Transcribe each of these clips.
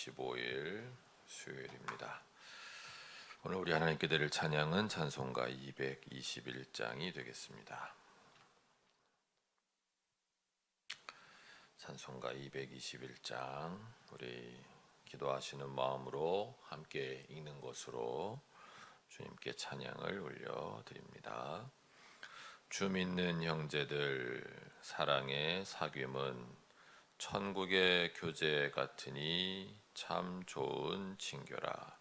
25일 수요일입니다. 오늘 우리 하나님께 드릴 찬양은 찬송가 221장이 되겠습니다. 찬송가 221장 우리 기도하시는 마음으로 함께 읽는 것으로 주님께 찬양을 올려드립니다. 주 믿는 형제들, 사랑의 사귐은 천국의 교제 같으니 참 좋은 친교라.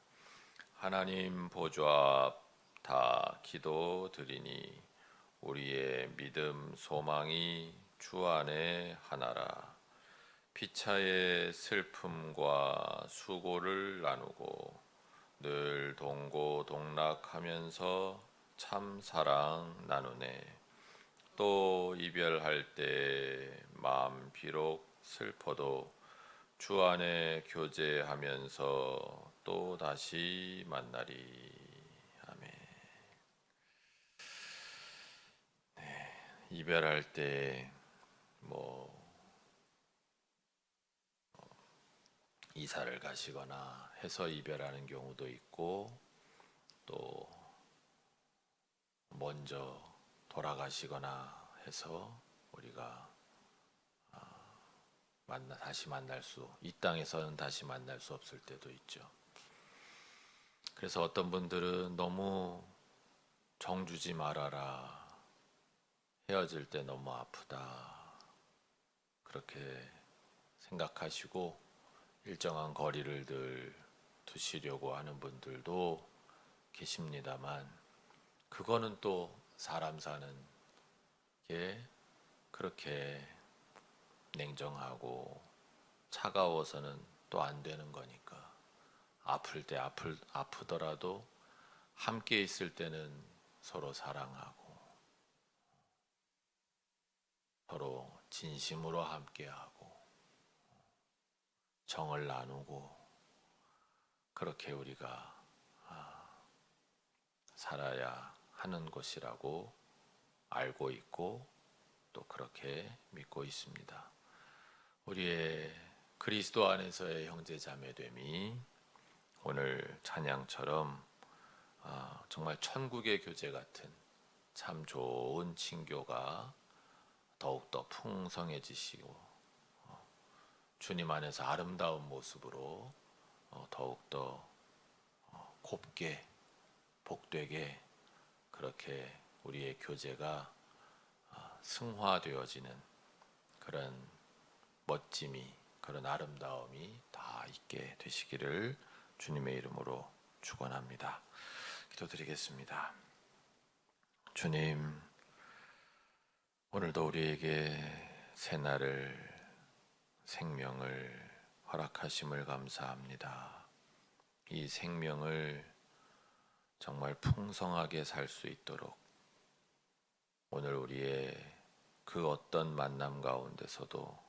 하나님 보좌 앞 다 기도드리니 우리의 믿음 소망이 주 안에 하나라. 피차의 슬픔과 수고를 나누고 늘 동고동락하면서 참 사랑 나누네. 또 이별할 때 마음 비록 슬퍼도 주 안에 교제하면서 또 다시 만나리. 아멘. 이별할 때 이사를 가시거나 해서 이별하는 경우도 있고, 또 먼저 돌아가시거나 해서 우리가 다시 이 땅에서는 다시 만날 수 없을 때도 있죠. 그래서 어떤 분들은 너무 정주지 말아라, 헤어질 때 너무 아프다, 그렇게 생각하시고 일정한 거리를 늘 두시려고 하는 분들도 계십니다만, 그거는 또 사람 사는 게 그렇게 냉정하고 차가워서는 또 안 되는 거니까, 아플 때 아프더라도 함께 있을 때는 서로 사랑하고 서로 진심으로 함께하고 정을 나누고, 그렇게 우리가 살아야 하는 것이라고 알고 있고 또 그렇게 믿고 있습니다. 우리의 그리스도 안에서의 형제자매됨이 오늘 찬양처럼 정말 천국의 교제 같은 참 좋은 친교가 더욱더 풍성해지시고 주님 안에서 아름다운 모습으로 더욱더 곱게 복되게 그렇게 우리의 교제가 승화되어지는 그런 멋짐이, 그런 아름다움이 다 있게 되시기를 주님의 이름으로 축원합니다. 기도드리겠습니다. 주님, 오늘도 우리에게 새날을, 생명을 허락하심을 감사합니다. 이 생명을 정말 풍성하게 살 수 있도록 오늘 우리의 그 어떤 만남 가운데서도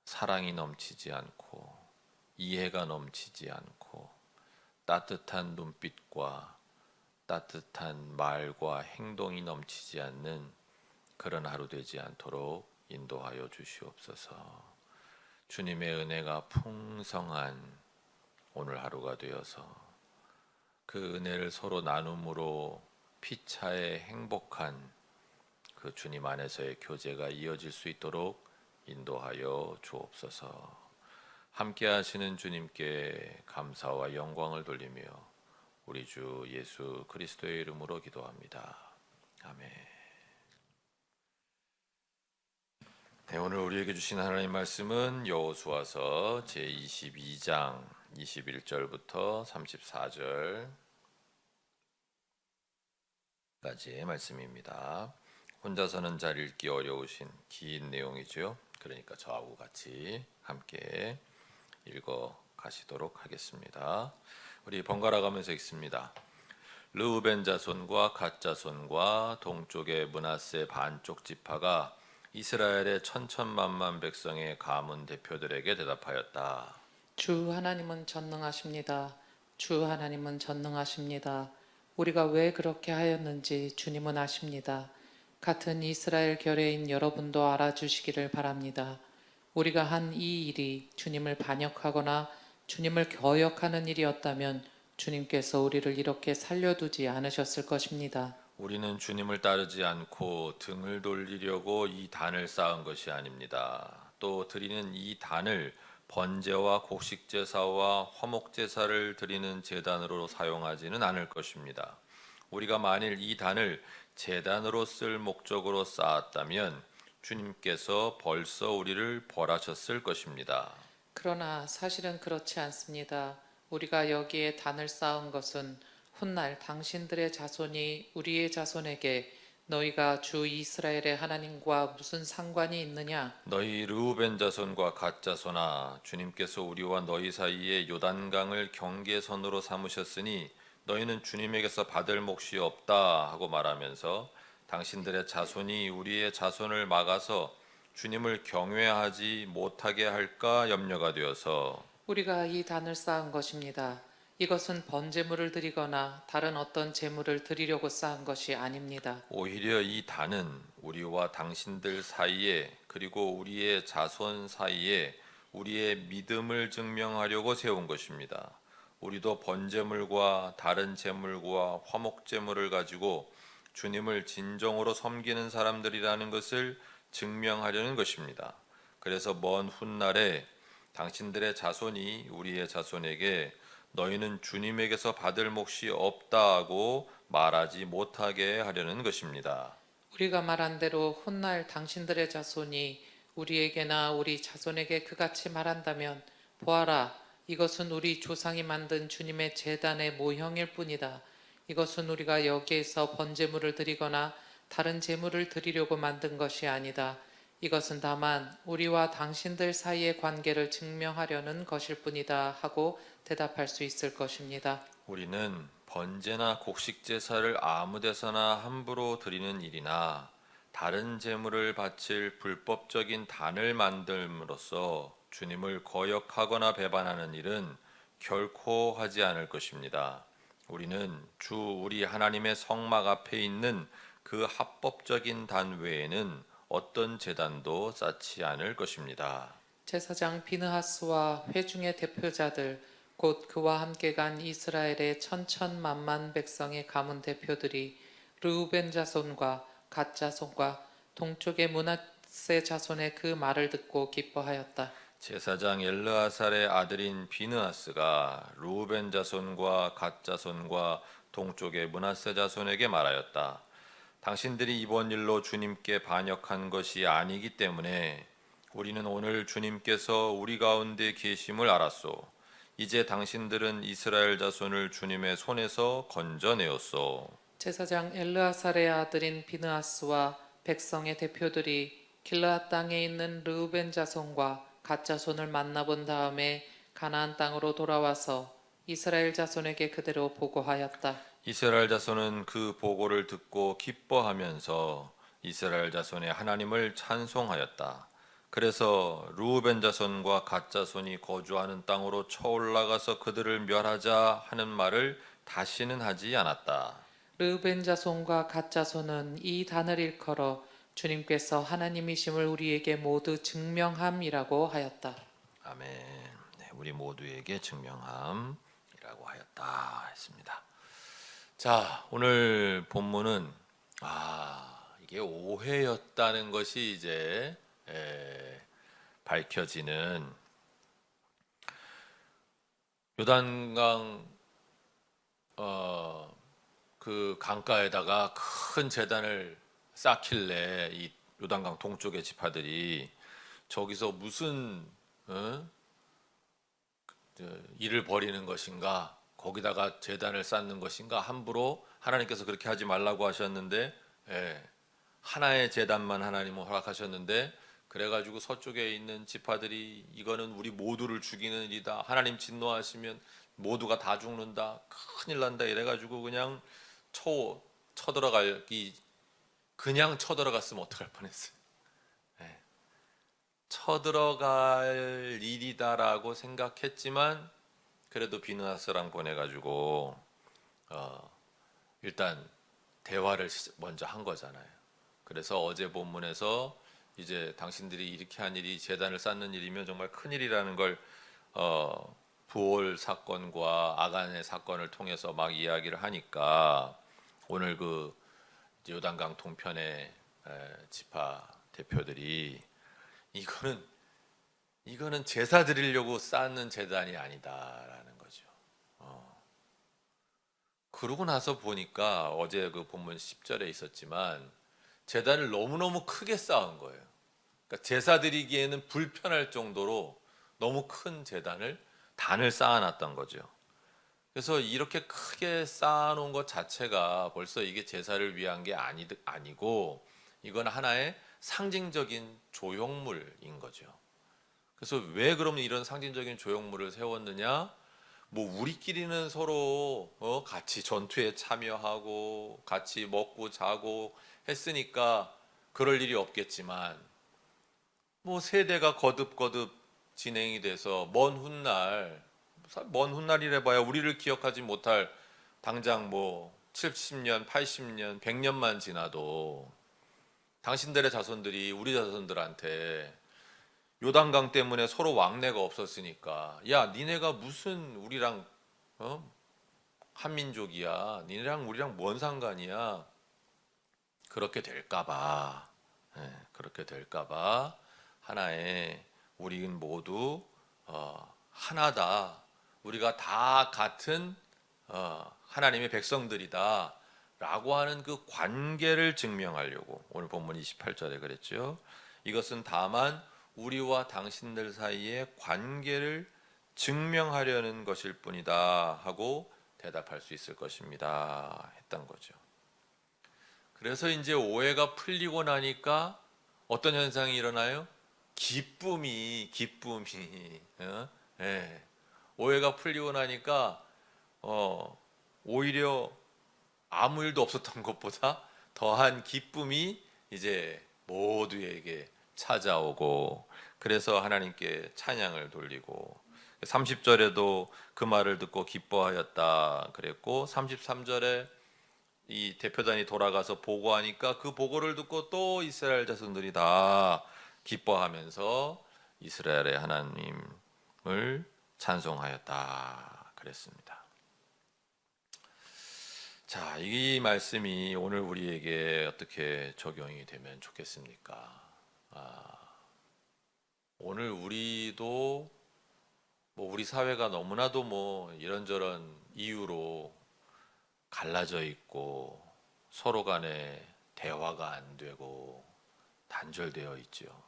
사랑이 넘치지 않고 이해가 넘치지 않고 따뜻한 눈빛과 따뜻한 말과 행동이 넘치지 않는 그런 하루 되지 않도록 인도하여 주시옵소서. 주님의 은혜가 풍성한 오늘 하루가 되어서 그 은혜를 서로 나눔으로 피차의 행복한 그 주님 안에서의 교제가 이어질 수 있도록 인도하여 주옵소서. 함께 하시는 주님께 감사와 영광을 돌리며 우리 주 예수 그리스도의 이름으로 기도합니다. 아멘. 네, 오늘 우리에게 주신 하나님 말씀은 여호수아서 제22장 21절부터 34절까지의 말씀입니다. 혼자서는 잘 읽기 어려우신 긴 내용이죠. 그러니까 저하고 같이 함께 읽어 가시도록 하겠습니다. 우리 번갈아 가면서 읽습니다. 르우벤 자손과 갓 자손과 동쪽의 므낫세 반쪽 지파가 이스라엘의 천천만만 백성의 가문 대표들에게 대답하였다. 주 하나님은 전능하십니다. 주 하나님은 전능하십니다. 우리가 왜 그렇게 하였는지 주님은 아십니다. 같은 이스라엘 결의인 여러분도 알아주시기를 바랍니다. 우리가 한 이 일이 주님을 반역하거나 주님을 거역하는 일이었다면 주님께서 우리를 이렇게 살려두지 않으셨을 것입니다. 우리는 주님을 따르지 않고 등을 돌리려고 이 단을 쌓은 것이 아닙니다. 또 드리는 이 단을 번제와 곡식 제사와 화목 제사를 드리는 제단으로 사용하지는 않을 것입니다. 우리가 만일 이 단을 제단으로 쓸 목적으로 쌓았다면 주님께서 벌써 우리를 벌하셨을 것입니다. 그러나 사실은 그렇지 않습니다. 우리가 여기에 단을 쌓은 것은 훗날 당신들의 자손이 우리의 자손에게 너희가 주 이스라엘의 하나님과 무슨 상관이 있느냐? 너희 르우벤 자손과 갓 자손아, 주님께서 우리와 너희 사이에 요단강을 경계선으로 삼으셨으니 너희는 주님에게서 받을 몫이 없다 하고 말하면서 당신들의 자손이 우리의 자손을 막아서 주님을 경외하지 못하게 할까 염려가 되어서 우리가 이 단을 쌓은 것입니다. 이것은 번제물을 드리거나 다른 어떤 제물을 드리려고 쌓은 것이 아닙니다. 오히려 이 단은 우리와 당신들 사이에 그리고 우리의 자손 사이에 우리의 믿음을 증명하려고 세운 것입니다. 우리도 번제물과 다른 제물과 화목제물을 가지고 주님을 진정으로 섬기는 사람들이라는 것을 증명하려는 것입니다. 그래서 먼 훗날에 당신들의 자손이 우리의 자손에게 너희는 주님에게서 받을 몫이 없다고 말하지 못하게 하려는 것입니다. 우리가 말한 대로 훗날 당신들의 자손이 우리에게나 우리 자손에게 그같이 말한다면 보아라, 이것은 우리 조상이 만든 주님의 제단의 모형일 뿐이다. 이것은 우리가 여기에서 번제물을 드리거나 다른 제물을 드리려고 만든 것이 아니다. 이것은 다만 우리와 당신들 사이의 관계를 증명하려는 것일 뿐이다 하고 대답할 수 있을 것입니다. 우리는 번제나 곡식 제사를 아무 데서나 함부로 드리는 일이나 다른 제물을 바칠 불법적인 단을 만듦으로써 주님을 거역하거나 배반하는 일은 결코 하지 않을 것입니다. 우리는 주 우리 하나님의 성막 앞에 있는 그 합법적인 단 외에는 어떤 제단도 쌓지 않을 것입니다. 제사장 비느하스와 회중의 대표자들 곧 그와 함께 간 이스라엘의 천천만만 백성의 가문 대표들이 르우벤 자손과 갓 자손과 동쪽의 므낫세 자손의 그 말을 듣고 기뻐하였다. 제사장 엘르아살의 아들인 비느하스가 루벤 자손과 갓 자손과 동쪽의 므낫세 자손에게 말하였다. 당신들이 이번 일로 주님께 반역한 것이 아니기 때문에 우리는 오늘 주님께서 우리 가운데 계심을 알았소. 이제 당신들은 이스라엘 자손을 주님의 손에서 건져내었소. 제사장 엘르아살의 아들인 비느하스와 백성의 대표들이 길르앗 땅에 있는 르우벤 자손과 갓 자손을 만나본 다음에 가나안 땅으로 돌아와서 이스라엘 자손에게 그대로 보고하였다. 이스라엘 자손은 그 보고를 듣고 기뻐하면서 이스라엘 자손의 하나님을 찬송하였다. 그래서 루벤 자손과 갓 자손이 거주하는 땅으로 쳐올라가서 그들을 멸하자 하는 말을 다시는 하지 않았다. 르우벤 자손과 갓 자손은 이 단을 일컬어 주님께서 하나님이심을 우리에게 모두 증명함이라고 하였다. 아멘. 네, 우리 모두에게 증명함이라고 하였다 했습니다. 자, 오늘 본문은 이게 오해였다는 것이 이제 밝혀지는 요단강 그 강가에다가 큰 제단을 쌓길래 이 요단강 동쪽의 지파들이 저기서 무슨 일을 벌이는 것인가, 거기다가 제단을 쌓는 것인가, 함부로 하나님께서 그렇게 하지 말라고 하셨는데 하나의 제단만 하나님은 허락하셨는데, 그래가지고 서쪽에 있는 지파들이 이거는 우리 모두를 죽이는 일이다, 하나님 진노하시면 모두가 다 죽는다, 큰일 난다 이래가지고 그냥 그냥 쳐들어갔으면 어떡할 뻔했어요. 쳐들어갈 일이다라고 생각했지만 그래도 비느하스랑 보내가지고 일단 대화를 먼저 한 거잖아요. 그래서 어제 본문에서 이제 당신들이 이렇게 한 일이 제단을 쌓는 일이면 정말 큰 일이라는 걸 부올 사건과 아간의 사건을 통해서 막 이야기를 하니까 오늘 그 요단강 동편의 지파 대표들이 이거는 제사 드리려고 쌓는 제단이 아니다라는 거죠. 그러고 나서 보니까 어제 그 본문 10절에 있었지만 제단을 너무너무 크게 쌓은 거예요. 그러니까 제사 드리기에는 불편할 정도로 너무 큰 단을 쌓아놨던 거죠. 그래서 이렇게 크게 쌓아놓은 것 자체가 벌써 이게 제사를 위한 게 아니고 이건 하나의 상징적인 조형물인 거죠. 그래서 왜 그러면 이런 상징적인 조형물을 세웠느냐? 뭐 우리끼리는 서로 같이 전투에 참여하고 같이 먹고 자고 했으니까 그럴 일이 없겠지만 뭐 세대가 거듭거듭 진행이 돼서 먼 훗날이래 봐야 우리를 기억하지 못할 당장 뭐 70년, 80년, 100년만 지나도 당신들의 자손들이 우리 자손들한테 요단강 때문에 서로 왕래가 없었으니까 야 니네가 무슨 우리랑 한민족이야 니네랑 우리랑 뭔 상관이야 그렇게 될까봐 그렇게 될까봐 하나의 우리는 모두 하나다 우리가 다 같은 하나님의 백성들이다 라고 하는 그 관계를 증명하려고 오늘 본문 28절에 그랬죠. 이것은 다만 우리와 당신들 사이의 관계를 증명하려는 것일 뿐이다 하고 대답할 수 있을 것입니다 했던 거죠. 그래서 이제 오해가 풀리고 나니까 어떤 현상이 일어나요? 기쁨이 오해가 풀리고 나니까 오히려 아무 일도 없었던 것보다 더한 기쁨이 이제 모두에게 찾아오고 그래서 하나님께 찬양을 돌리고 30절에도 그 말을 듣고 기뻐하였다 그랬고 33절에 이 대표단이 돌아가서 보고하니까 그 보고를 듣고 또 이스라엘 자손들이 다 기뻐하면서 이스라엘의 하나님을 찬송하였다 그랬습니다. 자, 이 말씀이 오늘 우리에게 어떻게 적용이 되면 좋겠습니까? 오늘 우리도 뭐 우리 사회가 너무나도 뭐 이런저런 이유로 갈라져 있고 서로 간에 대화가 안 되고 단절되어 있죠.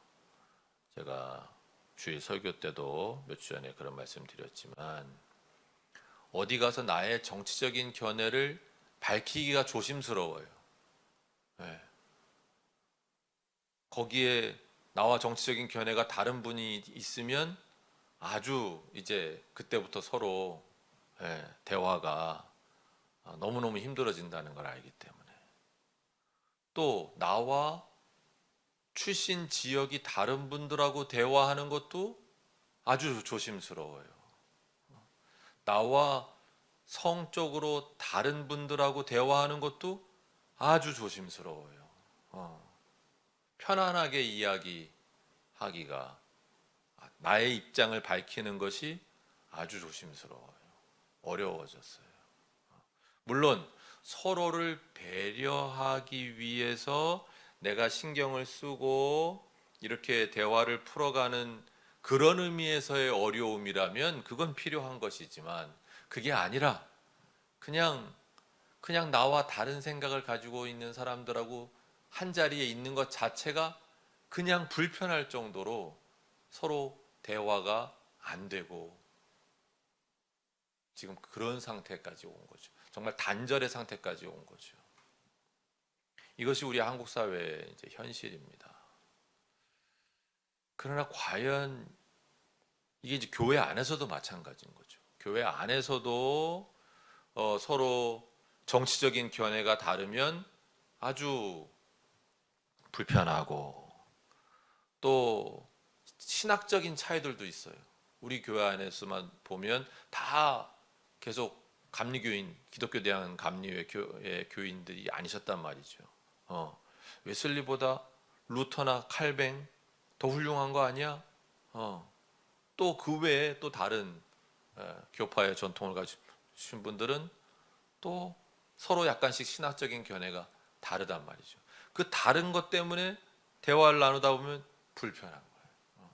제가 주일 설교 때도 몇 주 전에 그런 말씀 드렸지만 어디 가서 나의 정치적인 견해를 밝히기가 조심스러워요. 네. 거기에 나와 정치적인 견해가 다른 분이 있으면 아주 이제 그때부터 서로 대화가 너무너무 힘들어진다는 걸 알기 때문에 또 나와 출신 지역이 다른 분들하고 대화하는 것도 아주 조심스러워요. 나와 성적으로 다른 분들하고 대화하는 것도 아주 조심스러워요. 편안하게 이야기하기가 나의 입장을 밝히는 것이 아주 조심스러워요. 어려워졌어요. 물론 서로를 배려하기 위해서 내가 신경을 쓰고 이렇게 대화를 풀어가는 그런 의미에서의 어려움이라면 그건 필요한 것이지만 그게 아니라 그냥 나와 다른 생각을 가지고 있는 사람들하고 한 자리에 있는 것 자체가 그냥 불편할 정도로 서로 대화가 안 되고 지금 그런 상태까지 온 거죠. 정말 단절의 상태까지 온 거죠. 이것이 우리 한국 사회의 이제 현실입니다. 그러나 과연 이게 이제 교회 안에서도 마찬가지인 거죠. 교회 안에서도 서로 정치적인 견해가 다르면 아주 불편하고 또 신학적인 차이들도 있어요. 우리 교회 안에서만 보면 다 계속 감리교인, 기독교 대한 감리회 교인들이 아니셨단 말이죠. 웨슬리보다 루터나 칼뱅 더 훌륭한 거 아니야? 또 그 외에 또 다른 교파의 전통을 가지신 분들은 또 서로 약간씩 신학적인 견해가 다르단 말이죠. 그 다른 것 때문에 대화를 나누다 보면 불편한 거예요.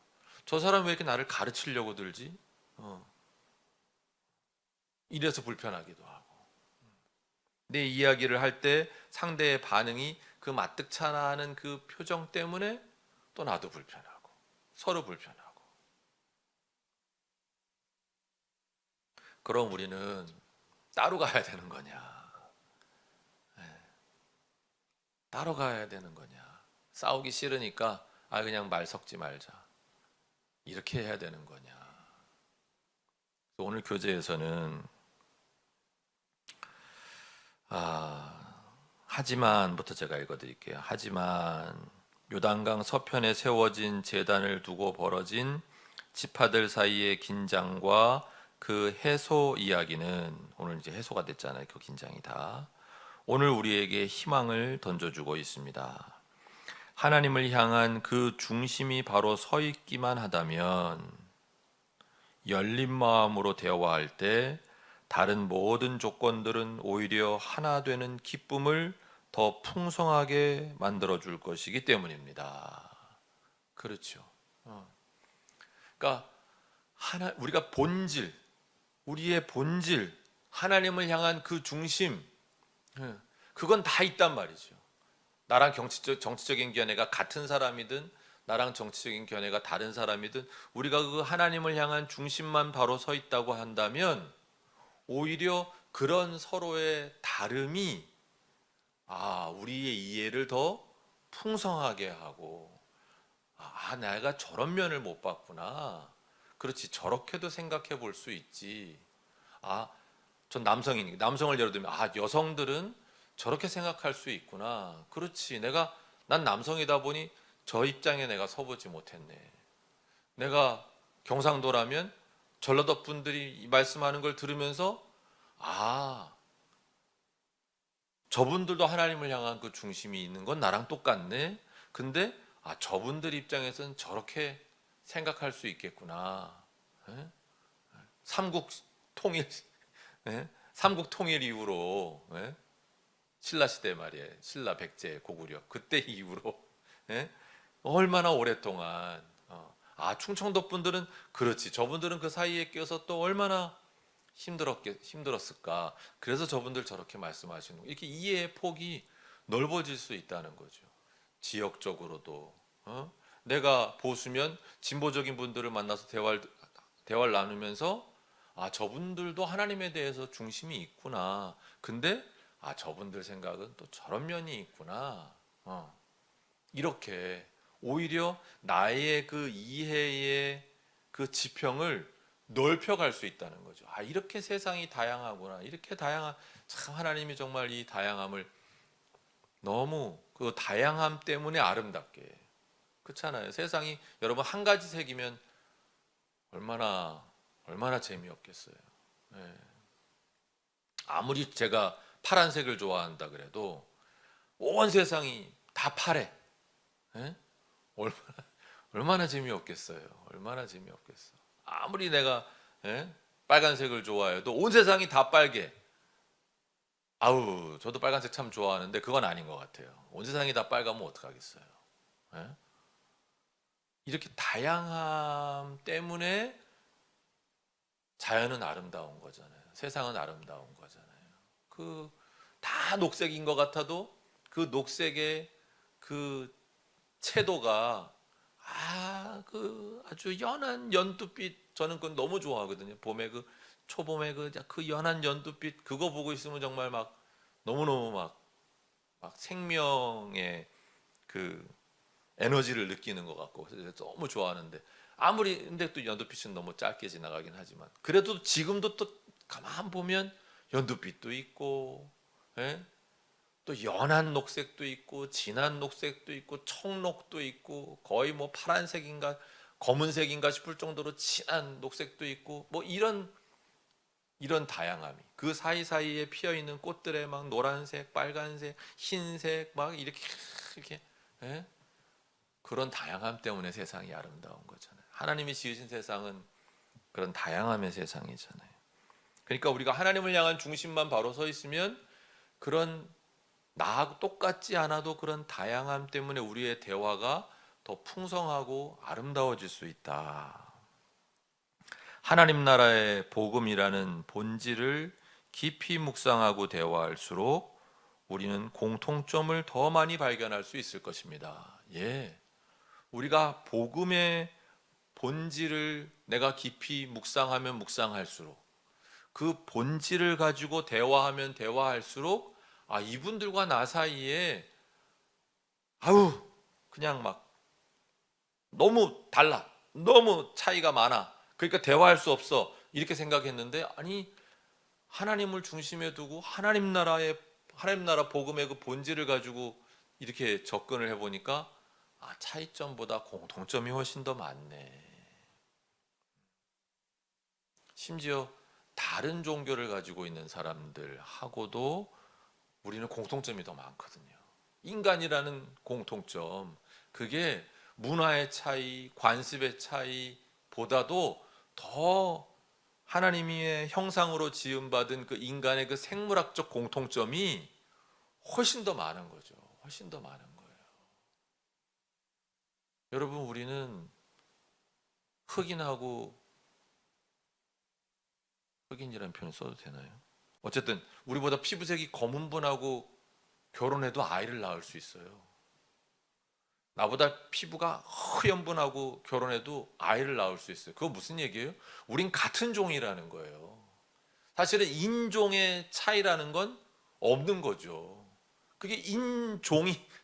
저 사람 왜 이렇게 나를 가르치려고 들지? 이래서 불편하기도 하고, 내 이야기를 할 때 상대의 반응이 그 마뜩찮아하는 그 표정 때문에 또 나도 불편하고 서로 불편하고. 그럼 우리는 따로 가야 되는 거냐? 따로 가야 되는 거냐? 싸우기 싫으니까 그냥 말 섞지 말자, 이렇게 해야 되는 거냐? 오늘 교재에서는 하지만부터 제가 읽어드릴게요. 하지만 요단강 서편에 세워진 제단을 두고 벌어진 지파들 사이의 긴장과 그 해소 이야기는, 오늘 이제 해소가 됐잖아요. 그 긴장이 다 오늘 우리에게 희망을 던져주고 있습니다. 하나님을 향한 그 중심이 바로 서 있기만 하다면, 열린 마음으로 대화할 때 다른 모든 조건들은 오히려 하나 되는 기쁨을 더 풍성하게 만들어 줄 것이기 때문입니다. 그렇죠. 그러니까 우리가 우리의 본질, 하나님을 향한 그 중심, 그건 다 있단 말이죠. 나랑 정치적인 견해가 같은 사람이든 나랑 정치적인 견해가 다른 사람이든 우리가 그 하나님을 향한 중심만 바로 서 있다고 한다면, 오히려 그런 서로의 다름이 우리의 이해를 더 풍성하게 하고, 내가 저런 면을 못 봤구나. 그렇지, 저렇게도 생각해 볼 수 있지. 전 남성이니까 남성을 예로 들면 여성들은 저렇게 생각할 수 있구나. 그렇지, 난 남성이다 보니 저 입장에 내가 서보지 못했네. 내가 경상도라면 전라도 분들이 말씀하는 걸 들으면서 저분들도 하나님을 향한 그 중심이 있는 건 나랑 똑같네. 근데 저분들 입장에서는 저렇게 생각할 수 있겠구나. 삼국 통일, 삼국 통일 이후로, 신라 시대 말이에요. 신라 백제 고구려 그때 이후로 얼마나 오랫동안 충청도 분들은 그렇지, 저분들은 그 사이에 껴서 또 얼마나 힘들었을까. 그래서 저분들 저렇게 말씀하시는 거. 이렇게 이해의 폭이 넓어질 수 있다는 거죠. 지역적으로도 내가 보수면 진보적인 분들을 만나서 대화를 나누면서 저분들도 하나님에 대해서 중심이 있구나. 근데 저분들 생각은 또 저런 면이 있구나. 이렇게 오히려 나의 그 이해의 그 지평을 넓혀갈 수 있다는 거죠. 이렇게 세상이 다양하구나. 이렇게 참 하나님이 정말 이 다양함을 너무, 그 다양함 때문에 아름답게. 그렇잖아요. 세상이 여러분 한 가지 색이면 얼마나 재미없겠어요. 아무리 제가 파란색을 좋아한다 그래도 온 세상이 다 파래. 얼마나 재미없겠어요. 얼마나 재미없겠어. 아무리 내가 빨간색을 좋아해도 온 세상이 다 빨개. 저도 빨간색 참 좋아하는데 그건 아닌 것 같아요. 온 세상이 다 빨가면 어떡하겠어요. 이렇게 다양함 때문에 자연은 아름다운 거잖아요. 세상은 아름다운 거잖아요. 다 녹색인 것 같아도 그 녹색의 그 채도가 아주 연한 연두빛, 저는 그건 너무 좋아하거든요. 봄에 초봄에 그 연한 연두빛, 그거 보고 있으면 정말 막 너무너무 막 생명의 그 에너지를 느끼는 것 같고, 그래서 너무 좋아하는데, 근데 또 연두빛은 너무 짧게 지나가긴 하지만, 그래도 지금도 또 가만 보면 연두빛도 있고, 또 연한 녹색도 있고, 진한 녹색도 있고, 청록도 있고, 거의 뭐 파란색인가 검은색인가 싶을 정도로 진한 녹색도 있고, 뭐 이런 다양함이, 그 사이사이에 피어 있는 꽃들의 막 노란색, 빨간색, 흰색 막 이렇게 그런 다양함 때문에 세상이 아름다운 거잖아요. 하나님이 지으신 세상은 그런 다양함의 세상이잖아요. 그러니까 우리가 하나님을 향한 중심만 바로 서 있으면 그런 나하고 똑같지 않아도 그런 다양함 때문에 우리의 대화가 더 풍성하고 아름다워질 수 있다. 하나님 나라의 복음이라는 본질을 깊이 묵상하고 대화할수록 우리는 공통점을 더 많이 발견할 수 있을 것입니다. 예. 우리가 복음의 본질을 내가 깊이 묵상하면 묵상할수록 그 본질을 가지고 대화하면 대화할수록 이분들과 나 사이에 그냥 막 너무 달라. 너무 차이가 많아. 그러니까 대화할 수 없어. 이렇게 생각했는데 하나님을 중심에 두고 하나님 나라 복음의 그 본질을 가지고 이렇게 접근을 해 보니까 차이점보다 공통점이 훨씬 더 많네. 심지어 다른 종교를 가지고 있는 사람들하고도 우리는 공통점이 더 많거든요. 인간이라는 공통점, 그게 문화의 차이, 관습의 차이보다도 더 하나님의 형상으로 지음받은 그 인간의 그 생물학적 공통점이 훨씬 더 많은 거죠. 훨씬 더 많은 거예요. 여러분, 우리는 흑인이라는 표현 써도 되나요? 어쨌든 우리보다 피부색이 검은 분하고 결혼해도 아이를 낳을 수 있어요. 나보다 피부가 허연 분하고 결혼해도 아이를 낳을 수 있어요. 그거 무슨 얘기예요? 우린 같은 종이라는 거예요. 사실은 인종의 차이라는 건 없는 거죠. 그게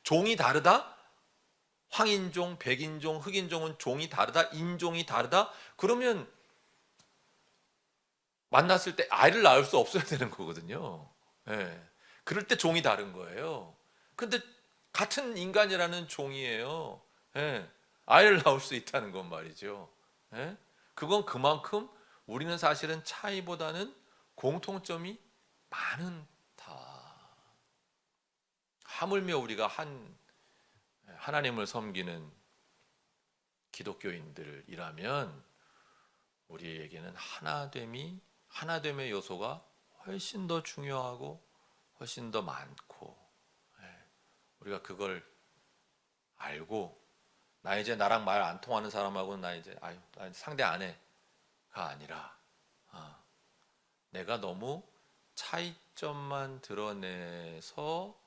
종이 다르다? 황인종, 백인종, 흑인종은 종이 다르다? 인종이 다르다? 그러면 만났을 때 아이를 낳을 수 없어야 되는 거거든요. 예. 그럴 때 종이 다른 거예요. 근데 같은 인간이라는 종이에요. 예. 아이를 낳을 수 있다는 건 말이죠. 예. 그건 그만큼 우리는 사실은 차이보다는 공통점이 많다. 하물며 우리가 하나님을 섬기는 기독교인들이라면 우리에게는 하나됨의 요소가 훨씬 더 중요하고 훨씬 더 많고, 우리가 그걸 알고 나 이제 나랑 말 안 통하는 사람하고는 나 상대 안 해가 아니라 내가 너무 차이점만 드러내서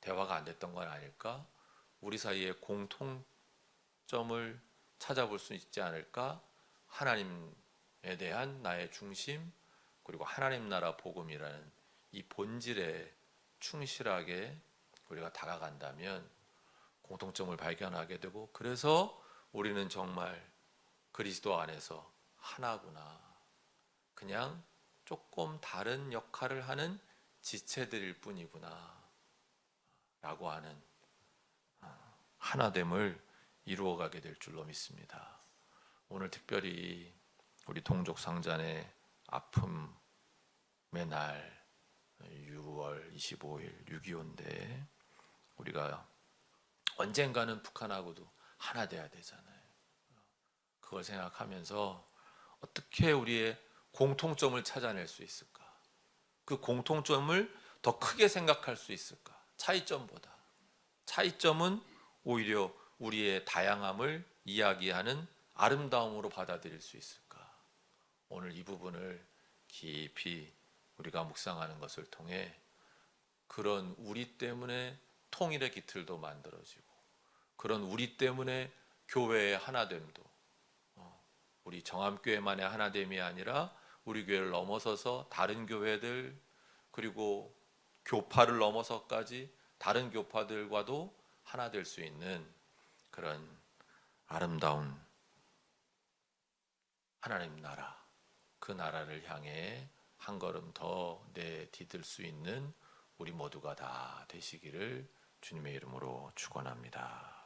대화가 안 됐던 건 아닐까? 우리 사이에 공통점을 찾아볼 수 있지 않을까? 하나님에 대한 나의 중심, 그리고 하나님 나라 복음이라는 이 본질에 충실하게 우리가 다가간다면 공통점을 발견하게 되고, 그래서 우리는 정말 그리스도 안에서 하나구나, 그냥 조금 다른 역할을 하는 지체들일 뿐이구나 라고 하는 하나됨을 이루어가게 될 줄로 믿습니다. 오늘 특별히 우리 동족 상잔의 아픔의 날 6월 25일 6.25인데 우리가 언젠가는 북한하고도 하나 돼야 되잖아요. 그걸 생각하면서 어떻게 우리의 공통점을 찾아낼 수 있을까? 그 공통점을 더 크게 생각할 수 있을까? 차이점보다. 차이점은 오히려 우리의 다양함을 이야기하는 아름다움으로 받아들일 수 있을까? 오늘 이 부분을 깊이 우리가 묵상하는 것을 통해 그런 우리 때문에 통일의 기틀도 만들어지고, 그런 우리 때문에 교회의 하나됨도, 우리 정암교회만의 하나됨이 아니라 우리 교회를 넘어서서 다른 교회들, 그리고 교파를 넘어서까지 다른 교파들과도 하나 될 수 있는 그런 아름다운 하나님 나라, 그 나라를 향해 한 걸음 더 내디딜 수 있는 우리 모두가 다 되시기를 주님의 이름으로 축원합니다.